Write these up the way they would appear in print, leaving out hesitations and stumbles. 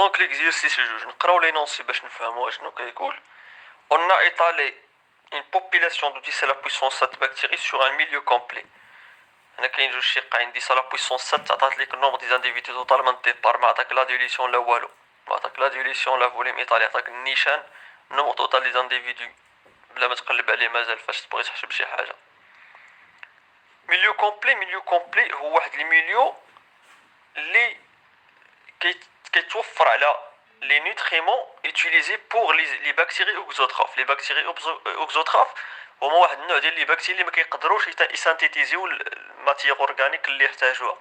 دونك ليكزيرسيس جوج نقراو لينونسي باش نفهمو اشنو كيقول. On a étalé une population de 10 à la puissance 7 bactéries sur un milieu complet. هنا كاين جوج شقين 10 à la puissance 7 عطات ليك النومبر دي زانديفيدو توتالمون ديبار، ما عطاك لا ديليسيون لا والو، ما عطاك لا ديليسيون لا فوليم ايطالي، عطاك النيشان النومبر توتال دي زانديفيدو بلا ما تقلب عليه مازال فاش تبغي تحسب شي حاجه. ميليو كومبلي هو واحد الميليو اللي كيتوفر على لي نوتريمون يوتيليزي بور لي بكتيري اوكزوتروف. لي بكتيري اوكزوتروف هما واحد النوع ديال لي بكتيري اللي ما كيقدروش يسانتيتيزيو الماتيير اورغانيك اللي يحتاجوها.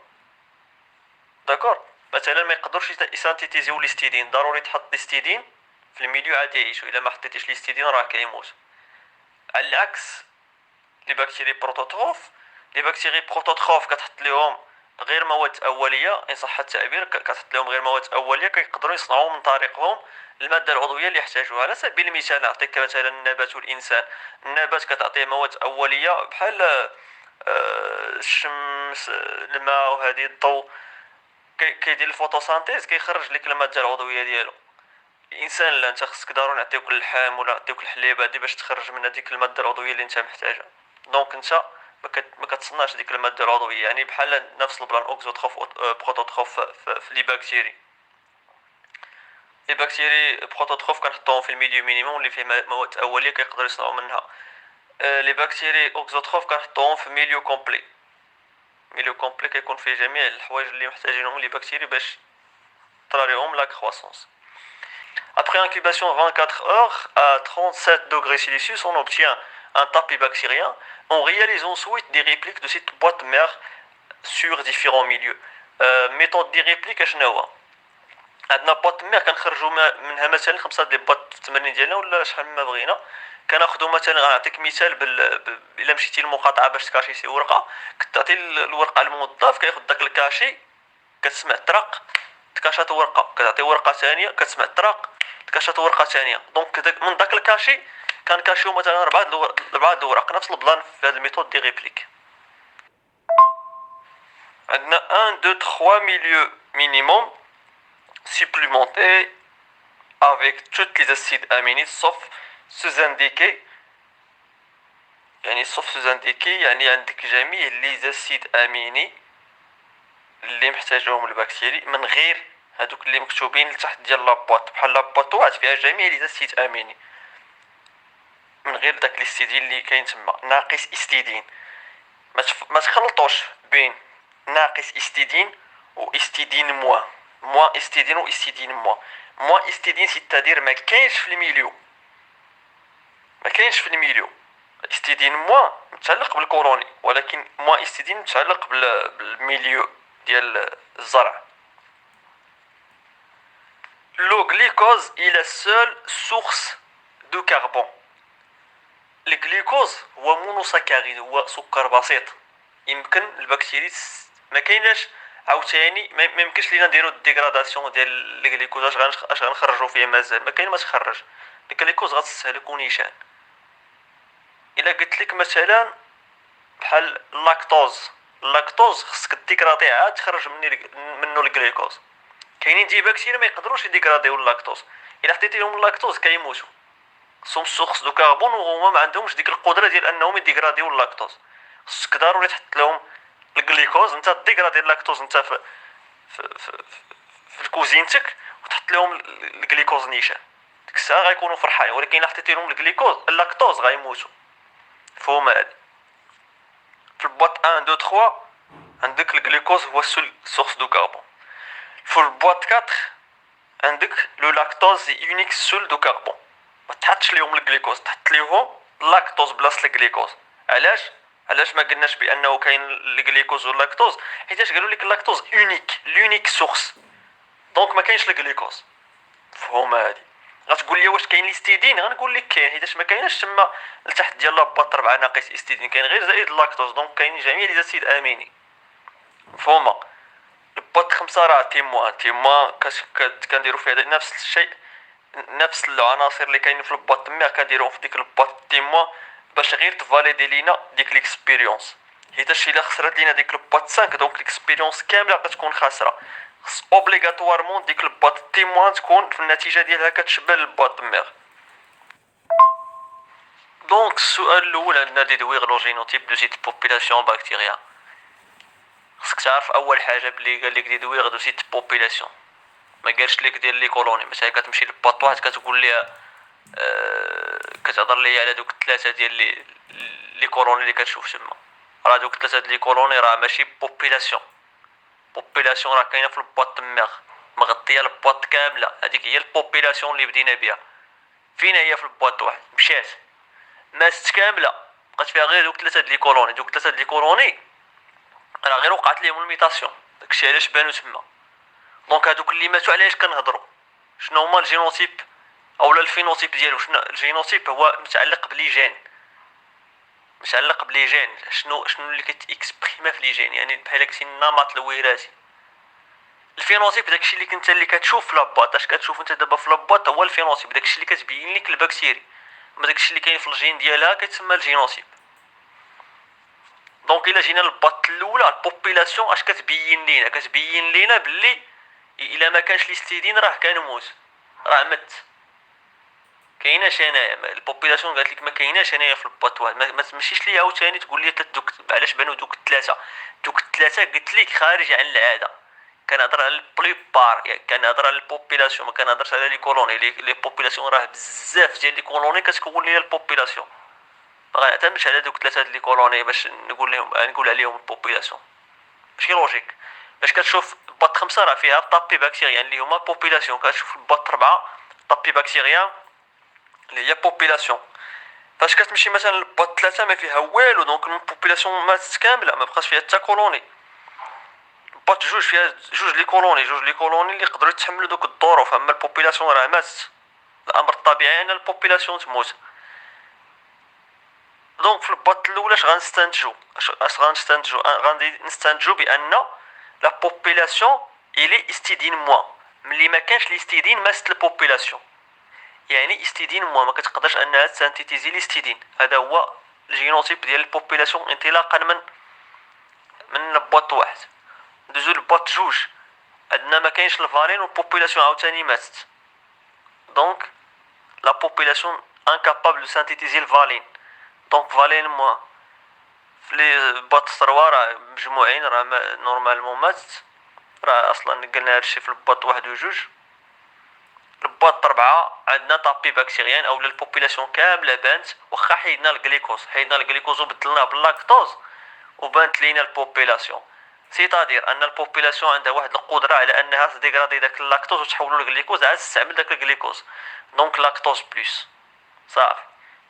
داكور، مثلا ما يقدروش يسانتيتيزيو ليستيدين، ضروري تحط ليستيدين في الميليو عاد يعيشوا، الا ما حطيتيش ليستيدين راه كيموت. على العكس لي بكتيري بروتوتروف كتحط ليهم غير مواد اوليه ان صح التعبير، كتحط لهم غير مواد اوليه كيقدروا يصنعوا من طريقهم الماده العضويه اللي يحتاجوها. على سبيل المثال نعطيك مثلا النبات والانسان. النبات كتعطيه مواد اوليه بحال الشمس الماء وهذه الضوء، كيدير الفوتوسانتيز كيخرج لك الماده العضويه ديالو. الانسان لا، انت خصك ضروري نعطيوك اللحم ولا نعطيوك الحليب هادي باش تخرج من هذيك الماده العضويه اللي انت محتاجها. دونك انت ما كتصنعش ديك الماده العضويه، يعني بحال نفس البلان اوكزوتروف بروتوتروف في لي بكتيري. لي بكتيري بروتوتروف كنحطوهم في الميليو مينيموم اللي فيه مواد اوليه كيقدروا يصنعوا منها. لي بكتيري اوكزوتروف كنحطوهم في ميليو كومبلي. ميليو كومبلي كيكون فيه جميع الحوايج اللي محتاجينهم لي بكتيري باش طراليهم لا كرواسونس. Après incubation 24 heures à 37 degrés Celsius, on obtient un tapis bactérien. On réalise ensuite des répliques de cette boîte mère sur différents milieux. méthode دي ريبليك اشنا هو؟ عندنا بواط مير كنخرجوا منها مثلا 5 ديال البواط في التمرين ديالنا ولا شحال ما بغينا. كناخذوا مثلا غنعطيك مثال الا مشيتي للمقاطعه باش تكاشي شي ورقه، كتعطي الورقه للموظف كياخذ داك الكاشي، كتسمع الطرق تكاشات ورقه، كتعطي ورقه ثانيه كتسمع الطرق تكاشات ورقه ثانيه. دونك من داك الكاشي كنكاشيو مثلا 4 الورق. نفس البلان في هذه الميثود دي ريبليك. عندنا 1 2 3 milieux minimum supplémentés avec toutes les acides aminés sauf ceux indiqués. يعني sauf ceux indiqués يعني عندك جميع لي زاسيد اميني اللي محتاجهم البكتيري من غير هادوك اللي مكتوبين لتحت ديال لابواط. بحال لابواط واحد فيها جميع لي زاسيد اميني من غير داك الاستيدين اللي كاين تما، ناقص استيدين. ما تخلطوش بين ناقص استيدين و استيدين موان استيدين و استيدين موان استيدين سيتادير ما كاينش في الميليو، ما كاينش في الميليو. استيدين موان متعلق بالكوروني، ولكن موان استيدين متعلق بالميليو ديال الزرع. لو غليكوز il est seule source de carbone. الجليكوز هو مونوساكاريد، هو سكر بسيط. يمكن البكتيري ما كايناش عاوتاني، ما يمكنش لينا نديرو الديغراداسيون ديال الجليكوز. اش غنخرجوا فيه؟ مازال ما كاين ما تخرج. الجليكوز غتستهلكو نيشان. الا قلت لك مثلا بحال اللاكتوز خصك ديغراديه عاد تخرج منه الجليكوز. كاينين دي بكتيريا ما يقدروش يديغراديو اللاكتوز، الا حطيتي لهم اللاكتوز كيموتوا. سوم سورس دو كربون وهما ما عندهمش ديك القدره ديال انهم يديغراديو اللاكتوز. خصك ضروري تحط لهم الجليكوز. انت ديغرادي اللاكتوز انت في كوزينتك وتحط لهم الجليكوز نيشان، ديك الساعه غيكونوا فرحانين. ولكن الا حطيتي لهم اللاكتوز غيموتوا. فهم هادي في البواط 1 2 3 عندك الجليكوز هو السول سورس دو كربون. في البواط 4 عندك لو لاكتوز يونيك سول دو كربون. ما تحطش ليهم الجليكوز، تحط ليهم اللاكتوز بلاصه الجليكوز. علاش ما قلناش بانه كاين الجليكوز واللاكتوز؟ حيتاش قالوا لك اللاكتوز لونيك سورس، دونك ما كاينش الجليكوز. فهم هادي. غتقول لي واش كاين الاستيدين؟ غنقول لك كاين، حيتاش ما كايناش تما لتحت ديال لاباط 4 ناقص استيدين، كاين غير زائد اللاكتوز. دونك كاين جميع لي زاسيد اميني. فهما الباط 5 راه تيموان كنديرو فيه نفس الشيء، نفس العناصر اللي كاينين في الباط مير كنديروهم في ديك الباط تيموان باش غير تفاليدي لينا ديك ليكسبيريونس. حيتاش الا خسرت لينا ديك الباط 5 دونك ليكسبيريونس كامله غتكون خاسره. خص اوبليغاتوارمون ديك الباط تيموان تكون في النتيجه ديالها كتشبه الباط الدماغ. دونك السؤال الاول عندنا ديدوير لو جينوتيب دو سيت بوبولاسيون بكتيريا. خصك تعرف اول حاجه بلي قال لك ديدوير دو سيت بوبولاسيون، ما قالش لك دير لي كولوني. مثلا كتمشي للباط واحد كتقول ليها كتهضر ليا على دوك الثلاثه ديال لي كولوني اللي كتشوف تما. راه دوك الثلاثه ديال لي كولوني راه ماشي بوبولاسيون. بوبولاسيون راه كاينه في الباط الدماغ مغطيه الباط كامله، هذيك هي البوبولاسيون اللي بدينا بها. فين هي؟ في الباط واحد مشات ماست كامله بقات فيها غير دوك ثلاثه ديال لي كولوني. دوك ثلاثه ديال لي كولوني راه غير وقعت ليهم الميتاسيون، داكشي علاش بانوا تما. دونك هادوك اللي ماتوا علاش كنهضروا؟ شنو هما الجينوتيب اولا الفينوتيب ديالو؟ شنو الجينوتيب؟ هو متعلق بلي جين، متعلق بلي جين. شنو اللي كيتاكسبريما في لي جين، يعني بحال هكا النمط الوراثي. الفينوتيب داكشي اللي كنت اللي كتشوف في لاباط. اش كتشوف انت دابا في لاباط هو الفينوتيب، داكشي اللي كتبين لك البكتيري. اما داكشي اللي كاين في الجين ديالها كيتسمى الجينوتيب. دونك الا جينا للباط الاولى البوبولاسيون اش كتبين لينا؟ كتبين لينا باللي الا ما كانش ليستيدين راه كان موت، راه مت. كايناش هنايا البوبولاسيون قالت لك ما كايناش هنايا في الباط واحد. ما تمشيش ليا عاوتاني تقول لي دوك علاش بانوا دوك الثلاثه. دوك الثلاثه قلت لك خارج عن العاده. كنهضر على البليبار، يعني كنهضر على البوبولاسيون، ما كنهضرش على لي كولوني. لي بوبولاسيون راه بزاف ديال لي كولوني كتكون ليا البوبولاسيون. ما غنعتمدش على دوك ثلاثه ديال لي كولوني باش نقول عليهم البوبولاسيون. ماشي لوجيك. باش كتشوف بط 5 راه فيها طابي بكتيريان اللي هما بوبولاسيون. كتشوف البط 4 طابي بكتيريان اللي هي بوبولاسيون. فاش كتمشي مثلا للبط 3 ما فيها والو، دونك البوبولاسيون ماتت كامله، ما بقاش فيها حتى كولوني. البط 2 فيها جوج لي كولوني اللي يقدروا يتحملوا دوك الظروف. اما البوبولاسيون راه ماتت. الامر الطبيعي ان البوبولاسيون تموت. دونك في البط الاولى اش غادي نستنتجو بان لا بوبولاسيون الي استيدين موان. ملي ما كانش ليستيدين ماتت البوبولاسيون، يعني استيدين موان ما كتقدرش انها تسانتيتيزي ليستيدين. هذا هو الجينوتيب ديال البوبولاسيون انطلاقا من البط واحد. ندوزو للبط 2 عندنا ما كاينش الفالين والبوبولاسيون عاوتاني ماتت. دونك لا بوبولاسيون انكابابل دو سانتيتيزي الفالين. دونك فالين موان. في لي بط 3 راه مجموعين راه نورمالمون ماتت. راه اصلا قلنا هادشي في البط 1 و 2. الباط 4 عندنا طابي بكتيريان اولا البوبولاسيون كامله بانت. واخا حيدنا الجليكوز وبدلناه باللاكتوز وبانت لينا البوبولاسيون. سيتادير ان البوبولاسيون عندها واحد القدره على انها تديغرادي داك اللاكتوز وتحولو للجليكوز عاد تستعمل داك الجليكوز. دونك لاكتوز بلس صافي.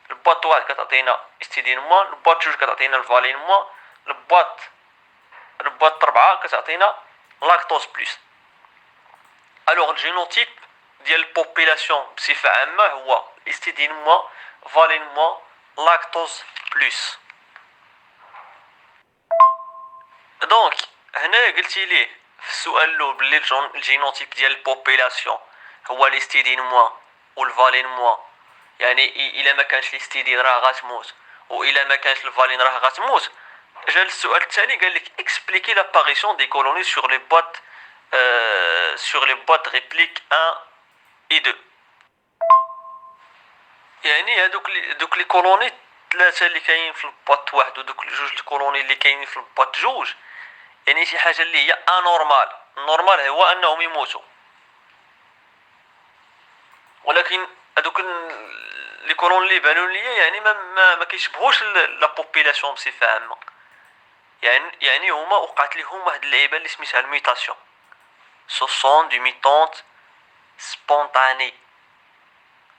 الباط 1 كتعطينا استيدين موان، الباط 2 كتعطينا الفالين موان، الباط 4 كتعطينا لاكتوز بلس. الوغ الجينوتيب ديال البوبولاسيون بصفه عامه هو استيدين موان، فالين موان، لاكتوز بلس. دونك هنا قلتي ليه في السؤال الاول بلي الجينوتيب ديال البوبولاسيون هو ليستيدين موان والفالين موان، يعني الا ما كانش ليستيدين راه غتموت والا ما كانش الفالين راه غتموت. جا السؤال الثاني قال لك اكسبليكي لاباريسيون دي كولوني سور لي بوات ريبليك 1 اي 2. يعني هادوك لي كولوني 3 اللي كاينين في الباط 1 ودوك جوج الكولوني اللي كاينين في الباط 2 يعني شي حاجه اللي هي انورمال. النورمال هو انهم يموتوا، ولكن هادوك لي كولون اللي بانوا ليا يعني ما كيشبهوش لا بوبولاسيون بصفه عامه. يعني هما وقعت لهم واحد اللعيبه اللي سميتها الميوتاسيون. سو سون دي ميتونت سبونطاني.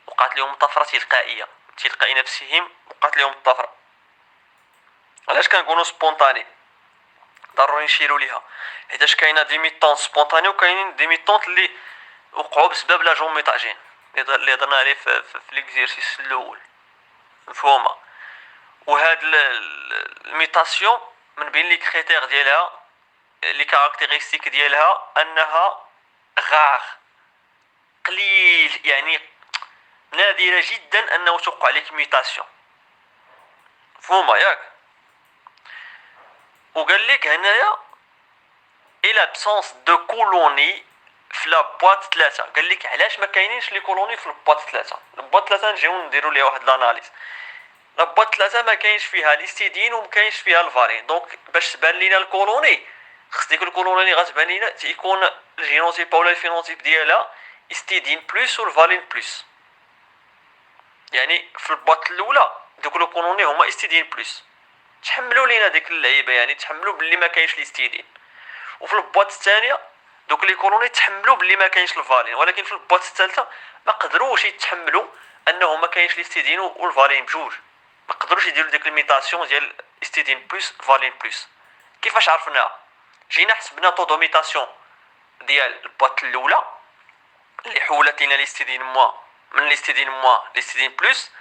وقعت لهم طفره تلقائيه نفسهم. وقعت لهم الطفره. علاش كنقولوا سبونطاني؟ ضروري نشيروا ليها حيتاش كاينه دي ميتونت سبونطاني وكاينين دي ميتونت اللي وقعوا بسبب لا جوميطاجين اللي هضرنا عليه في ليكزيرسيس الاول مفهومه. وهاد الميتاسيون من بين لي كريتير ديالها لي كاركتيرستيك ديالها انها غار قليل، يعني نادره جدا انه توقع لك ميتاسيون مفهومه ياك. وقال لك هنايا اي لابسونس دو كولوني في لابواط 3. قال لك علاش ما كاينينش لي كولوني في البواط 3. البواط 3 نجيو نديروا ليها واحد لاناليز. لابواط 3 ما كاينش فيها ليستيدين وما كاينش فيها الفالين. دونك باش تبان لينا الكولوني خص ديك الكولوني اللي غتبان لينا تيكون الجينوتيب اولا الفينوتيب ديالها استيدين بلس والفالين بلس. يعني في البواط الاولى دوك لو كولوني هما استيدين بلس، تحملوا لينا ديك اللعيبه، يعني تحملوا باللي ما كاينش ليستيدين. وفي البواط الثانيه دوك لي كولوني تحملوا باللي ما كاينش الفالين، ولكن في البواط الثالثه ما قدروش يتحملوا انه ما كاينش ليستيدين والفالين بجوج، ما قدروش يديروا ديك ليميتاسيون ديال استيدين بلس فالين بلس. كيفاش عرفناها؟ جينا حسبنا طو دوميتاسيون ديال البواط الاولى اللي حولت لنا ليستيدين موا من ليستيدين موا ليستيدين بلس.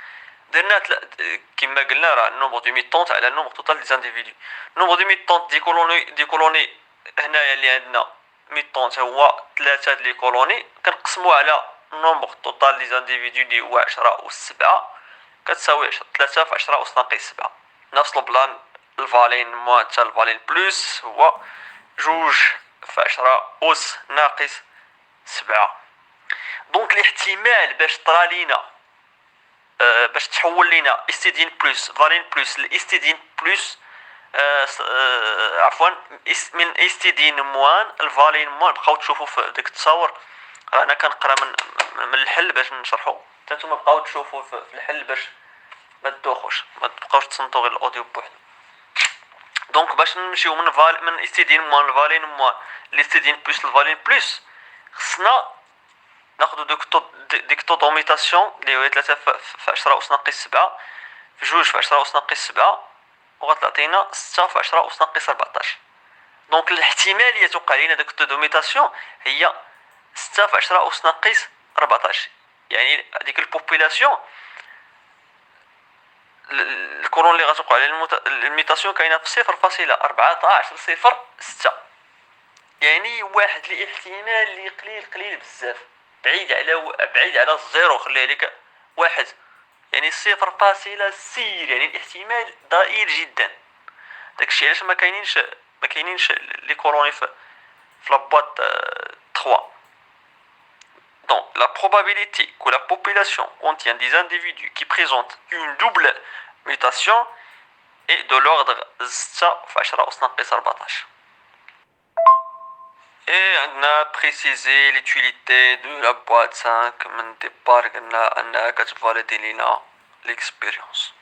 درنا كما قلنا راه النومبر دو ميتونت على النومبر توتال دي زانديفيدو. النومبر دو ميتونت دي كولوني هنايا اللي عندنا ميتونت هو 3 لي كولوني، كنقسموه على النومبر توتال دي زانديفيدو اللي هو 10 و7 كتساوي 3 في 10 أس ناقص 7. نفس البلان الفالين موا حتى الفالين بلس هو 2 في 10 أس ناقص 7. دونك الاحتمال باش طرا لينا باش تحول لينا استيدين بلس فالين بلس لاستيدين بلس عفوا من استيدين موان الفالين موان. بقاو تشوفوا في ديك التصاور، انا كنقرا من الحل باش نشرحو، حتى نتوما بقاو تشوفوا في الحل باش ما تدوخوش، ما تبقاوش تصنتوا غير الاوديو بوحدو. دونك باش نمشيو من استيدين موان الفالين موان لاستيدين بلس الفالين بلس خصنا ناخدو ديك طو دوميتاسيون اللي هي 3 في 10 أس ناقص 7 في 2 في 10 أس ناقص 7 وغتعطينا 6 في 10 أس ناقص 14. دونك الاحتماليه توقع لينا ديك طو دوميتاسيون هي 6 في 10 أس ناقص 14. يعني هذيك البوبولاسيون الكولون اللي غتوقع على الميتاسيون كاينه في 0.1406. يعني واحد الاحتمال اللي قليل بزاف، بعيد على الزيرو. خليه لك واحد، يعني 0.0 يعني الاحتمال ضئيل جدا. داكشي علاش ما كاينينش لي كولوني في لابواط 3. Donc, la probabilité que la population contient des individus qui présentent une double mutation est de l'ordre 6 في 10 أس ناقص 14. Et on a précisé l'utilité de la boîte 5 من départ قلنا أنها كتفاليدي لينا l'expérience.